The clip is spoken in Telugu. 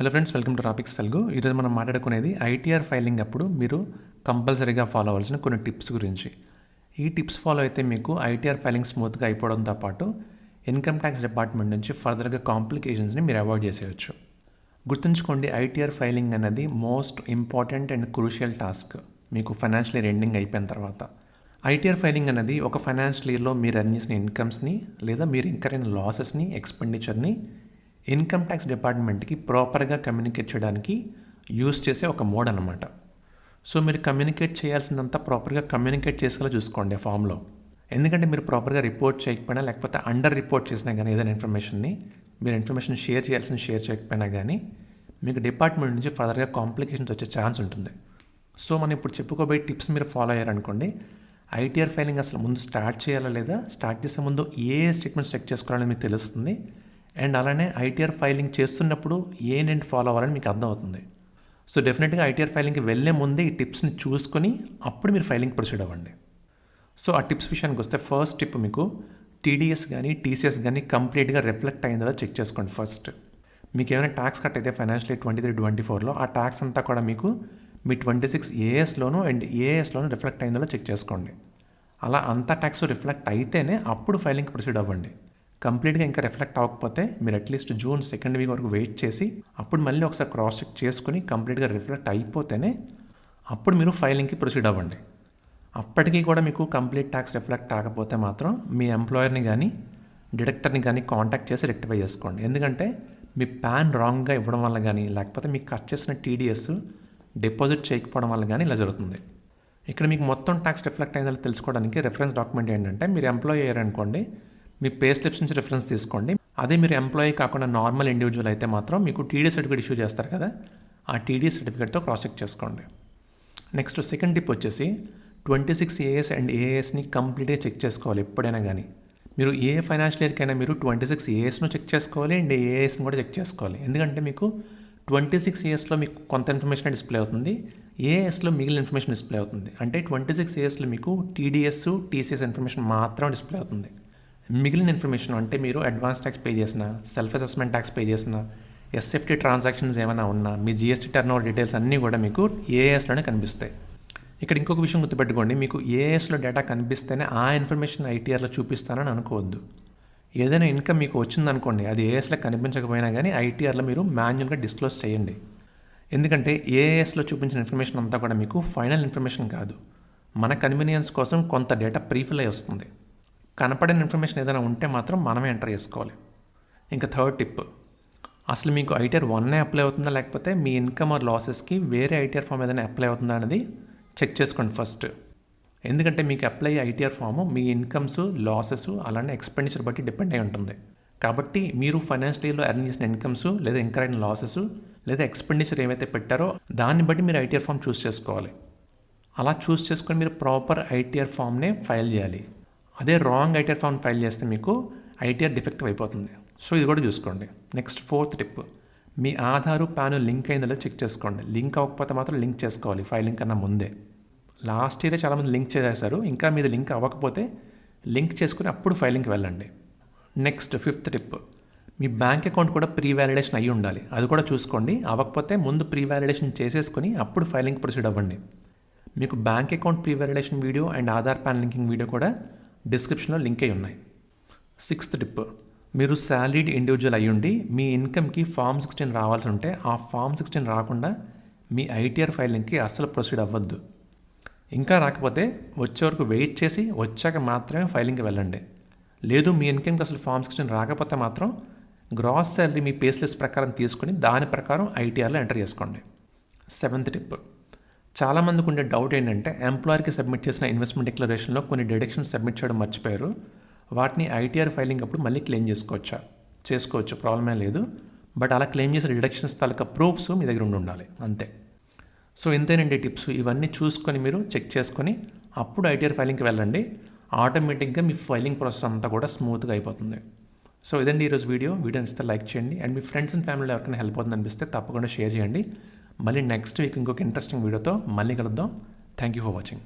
Hello friends, welcome to topics Telugu. ఈరోజు మనం మాట్లాడుకునేది ఐటీఆర్ ఫైలింగ్ అప్పుడు మీరు కంపల్సరీగా ఫాలో అవ్వాల్సిన కొన్ని టిప్స్ గురించి. ఈ టిప్స్ ఫాలో అయితే మీకు ఐటీఆర్ ఫైలింగ్ స్మూత్గా అయిపోవడంతో పాటు ఇన్కమ్ ట్యాక్స్ డిపార్ట్మెంట్ నుంచి ఫర్దర్గా కాంప్లికేషన్స్ని మీరు అవాయిడ్ చేసేయచ్చు. గుర్తుంచుకోండి, ఐటీఆర్ ఫైలింగ్ అనేది most important and crucial task మీకు ఫైనాన్షియల్ ఇయర్ ఎండింగ్ అయిపోయిన తర్వాత. ఐటీఆర్ ఫైలింగ్ అనేది ఒక ఫైనాన్షియల్ ఇయర్లో మీరు ఎర్న్ చేసిన ఇన్కమ్స్ని లేదా మీరు ఇంకరైన లాసెస్ని, ఎక్స్పెండిచర్ని ఇన్కమ్ ట్యాక్స్ డిపార్ట్మెంట్కి ప్రాపర్గా కమ్యూనికేట్ చేయడానికి యూస్ చేసే ఒక మోడ్ అనమాట. సో మీరు కమ్యూనికేట్ చేయాల్సిందంతా ప్రాపర్గా కమ్యూనికేట్ చేసేలా చూసుకోండి ఆ ఫామ్లో. ఎందుకంటే మీరు ప్రాపర్గా రిపోర్ట్ చేయకపోయినా, లేకపోతే అండర్ రిపోర్ట్ చేసినా కానీ ఏదైనా ఇన్ఫర్మేషన్ని మీరు ఇన్ఫర్మేషన్ షేర్ షేర్ చేయకపోయినా కానీ మీకు డిపార్ట్మెంట్ నుంచి ఫర్దర్గా కాంప్లికేషన్స్ వచ్చే ఛాన్స్ ఉంటుంది. సో మనం ఇప్పుడు చెప్పుకోబోయే టిప్స్ మీరు ఫాలో అయ్యారనుకోండి, ఐటీఆర్ ఫైలింగ్ అసలు ముందు స్టార్ట్ చేయాలా లేదా, స్టార్ట్ చేసే ముందు ఏ స్టేట్మెంట్స్ చెక్ చేసుకోవాలని మీకు తెలుస్తుంది. అండ్ అలానే ఐటీఆర్ ఫైలింగ్ చేస్తున్నప్పుడు ఏంటంటే ఫాలో అవ్వాలని మీకు అర్థమవుతుంది. సో డెఫినెట్గా ఐటీఆర్ ఫైలింగ్కి వెళ్ళే ముందే ఈ టిప్స్ని చూసుకొని అప్పుడు మీరు ఫైలింగ్ ప్రొసీడ్ అవ్వండి. సో ఆ టిప్స్ విషయానికి వస్తే, ఫస్ట్ టిప్ మీకు టీడీఎస్ కానీ టీసీఎస్ కానీ కంప్లీట్గా రిఫ్లెక్ట్ అయిందో చెక్ చేసుకోండి. ఫస్ట్ మీకు ఏమైనా ట్యాక్స్ కట్ అయితే ఫైనాన్షియల్ 23-24లో ఆ ట్యాక్స్ అంతా కూడా మీకు మీ 26 ఏఎస్లోను అండ్ ఏఎస్లోను రిఫ్లెక్ట్ అయిందో చెక్ చేసుకోండి. అలా అంతా ట్యాక్స్ రిఫ్లెక్ట్ అయితేనే అప్పుడు ఫైలింగ్కి ప్రొసీడ్ అవ్వండి. కంప్లీట్గా ఇంకా రిఫ్లెక్ట్ అవ్వకపోతే మీరు అట్లీస్ట్ జూన్ 2nd వీక్ వరకు వెయిట్ చేసి అప్పుడు మళ్ళీ ఒకసారి క్రాస్ చెక్ చేసుకుని కంప్లీట్గా రిఫ్లెక్ట్ అయిపోతేనే అప్పుడు మీరు ఫైలింగ్కి ప్రొసీడ్ అవ్వండి. అప్పటికీ కూడా మీకు కంప్లీట్ ట్యాక్స్ రిఫ్లెక్ట్ కాకపోతే మాత్రం మీ ఎంప్లాయర్ని కానీ డిడక్టర్ని కానీ కాంటాక్ట్ చేసి రెక్టిఫై చేసుకోండి. ఎందుకంటే మీ ప్యాన్ రాంగ్గా ఇవ్వడం వల్ల కానీ, లేకపోతే మీకు కట్ చేసిన టీడీఎస్ డిపాజిట్ చేయకపోవడం వల్ల కానీ ఇలా జరుగుతుంది. ఇక్కడ మీకు మొత్తం ట్యాక్స్ రిఫ్లెక్ట్ అయిందని తెలుసుకోవడానికి రెఫరెన్స్ డాక్యుమెంట్ ఏంటంటే, మీరు ఎంప్లాయీ అయ్యారనుకోండి, మీ పే స్లిప్స్ నుంచి రిఫరెన్స్ తీసుకోండి. అదే మీరు ఎంప్లాయీ కాకుండా నార్మల్ ఇండివిజువల్ అయితే మాత్రం మీకు టీడీఎస్ సర్టిఫికేట్ ఇష్యూ చేస్తారు కదా, ఆ టీడీఎస్ సర్టిఫికేట్తో క్రాస్ చెక్ చేసుకోండి. నెక్స్ట్ సెకండ్ టిప్ వచ్చేసి 26 ఏఎస్ అండ్ ఏఎస్ని కంప్లీట్గా చెక్ చేసుకోవాలి. ఎప్పుడైనా కానీ మీరు ఏ ఫైనాన్షియల్ ఇయర్కైనా మీరు 26 ఏఎస్ను చెక్ చేసుకోవాలి అండ్ ఏఎస్ని కూడా చెక్ చేసుకోవాలి. ఎందుకంటే మీకు 26 ఏఎస్లో మీకు కొంత ఇన్ఫర్మేషన్ డిస్ప్లే అవుతుంది, ఏఎస్లో మిగిలిన ఇన్ఫర్మేషన్ డిస్ప్లే అవుతుంది. అంటే 26 ఏఎస్లో మీకు టీడీఎస్, టీసీఎస్ ఇన్ఫర్మేషన్ మాత్రం డిస్ప్లే అవుతుంది. మిగిలిన ఇన్ఫర్మేషన్ అంటే మీరు అడ్వాన్స్ ట్యాక్స్ పే చేసిన, సెల్ఫ్ అసెస్మెంట్ ట్యాక్స్ పే చేసిన, ఎస్ఎఫ్టీ ట్రాన్సాక్షన్స్ ఏమైనా ఉన్నా, మీ జిఎస్టీ టర్న్ ఓవర్ డీటెయిల్స్ అన్నీ కూడా మీకు ఏఎస్లోనే కనిపిస్తాయి. ఇక్కడ ఇంకొక విషయం గుర్తుపెట్టుకోండి, మీకు ఏఎస్లో డేటా కనిపిస్తేనే ఆ ఇన్ఫర్మేషన్ ఐటీఆర్లో చూపిస్తానని అనుకోవద్దు. ఏదైనా ఇన్కమ్ మీకు వచ్చిందనుకోండి, అది ఏఎస్లో కనిపించకపోయినా కానీ ఐటీఆర్లో మీరు మాన్యువల్గా డిస్క్లోజ్ చేయండి. ఎందుకంటే ఏఎస్లో చూపించిన ఇన్ఫర్మేషన్ అంతా కూడా మీకు ఫైనల్ ఇన్ఫర్మేషన్ కాదు. మన కన్వీనియన్స్ కోసం కొంత డేటా ప్రీఫిల్ అయి వస్తుంది. కనపడిన ఇన్ఫర్మేషన్ ఏదైనా ఉంటే మాత్రం మనమే ఎంటర్ చేసుకోవాలి. ఇంకా థర్డ్ టిప్, అసలు మీకు ఐటీఆర్ 1 అప్లై అవుతుందా, లేకపోతే మీ ఇన్కమ్ ఆర్ లాసెస్కి వేరే ఐటీఆర్ ఫామ్ ఏదైనా అప్లై అవుతుందా అనేది చెక్ చేసుకోండి ఫస్ట్. ఎందుకంటే మీకు అప్లై ఐటీఆర్ ఫామ్ మీ ఇన్కమ్స్, లాసెస్ అలానే ఎక్స్పెండిచర్ బట్టి డిపెండ్ అయి ఉంటుంది. కాబట్టి మీరు ఫైనాన్షియల్ ఇయర్లో ఎర్న్ చేసిన ఇన్కమ్స్ లేదా ఇంకరైన లాసెస్ లేదా ఎక్స్పెండిచర్ ఏవైతే పెట్టారో దాన్ని బట్టి మీరు ఐటీఆర్ ఫామ్ చూస్ చేసుకోవాలి. అలా చూస్ చేసుకొని మీరు ప్రాపర్ ఐటీఆర్ ఫామ్నే ఫైల్ చేయాలి. అదే రాంగ్ ఐటీఆర్ ఫామ్ ఫైల్ చేస్తే మీకు ఐటీఆర్ డిఫెక్టివ్ అయిపోతుంది. సో ఇది కూడా చూసుకోండి. నెక్స్ట్ ఫోర్త్ టిప్, మీ ఆధారు, పాను లింక్ అయిందో చెక్ చేసుకోండి. లింక్ అవ్వకపోతే మాత్రం లింక్ చేసుకోవాలి ఫైలింగ్ కన్నా ముందే. లాస్ట్ ఇయరే చాలామంది లింక్ చేసేసారు, ఇంకా మీది లింక్ అవ్వకపోతే లింక్ చేసుకుని అప్పుడు ఫైలింగ్కి వెళ్ళండి. నెక్స్ట్ ఫిఫ్త్ టిప్, మీ బ్యాంక్ అకౌంట్ కూడా ప్రీ వ్యాలిడేషన్ అయ్యి ఉండాలి. అది కూడా చూసుకోండి. అవ్వకపోతే ముందు ప్రీ వ్యాలిడేషన్ చేసేసుకుని అప్పుడు ఫైలింగ్ ప్రొసీడ్ అవ్వండి. మీకు bank account pre validation video and Aadhaar pan linking video కూడా డిస్క్రిప్షన్లో లింక్ అయి ఉన్నాయి. సిక్స్త్ టిప్, మీరు శాలరీడ్ ఇండివిజువల్ అయ్యుండి మీ ఇన్కమ్కి ఫామ్ 16 రావాల్సి ఉంటే ఆ ఫామ్ 16 రాకుండా మీ ఐటీఆర్ ఫైలింగ్కి అస్సలు ప్రొసీడ్ అవ్వద్దు. ఇంకా రాకపోతే వచ్చే వరకు వెయిట్ చేసి వచ్చాక మాత్రమే ఫైలింగ్కి వెళ్ళండి. లేదు మీ ఇన్కమ్కి అసలు ఫామ్ 16 రాకపోతే మాత్రం గ్రాస్ శాలరీ మీ పే స్లిప్స్ ప్రకారం తీసుకుని దాని ప్రకారం ఐటీఆర్లో ఎంటర్ చేసుకోండి. సెవెంత్ టిప్, చాలామందికి ఉండే డౌట్ ఏంటంటే, ఎంప్లాయర్కి సబ్మిట్ చేసిన ఇన్వెస్ట్మెంట్ డిక్లరేషన్లో కొన్ని డిడక్షన్స్ సబ్మిట్ చేయడం మర్చిపోయారు, వాటిని ఐటీఆర్ ఫైలింగ్ అప్పుడు మళ్ళీ క్లెయిమ్ చేసుకోవచ్చు, ప్రాబ్లమే లేదు. బట్ అలా క్లెయిమ్ చేసిన డిడక్షన్స్ తాలూకా ప్రూఫ్స్ మీ దగ్గర ఉండాలి అంతే. సో ఇంతేనండి టిప్స్. ఇవన్నీ చూసుకొని మీరు చెక్ చేసుకొని అప్పుడు ఐటీఆర్ ఫైలింగ్కి వెళ్ళండి. ఆటోమేటిక్గా మీ ఫైలింగ్ ప్రాసెస్ అంతా కూడా స్మూత్గా అయిపోతుంది. సో ఇదండి ఈరోజు వీడియో నచ్చితే లైక్ చేయండి. అండ్ మీ ఫ్రెండ్స్ అండ్ ఫ్యామిలీలో ఎవరికైనా హెల్ప్ అవుతుంది అనిపిస్తే తప్పకుండా షేర్ చేయండి. మళ్ళీ నెక్స్ట్ వీక్ ఇంకొక ఇంట్రెస్టింగ్ వీడియోతో మళ్ళీ కలుద్దాం. Thank you for watching.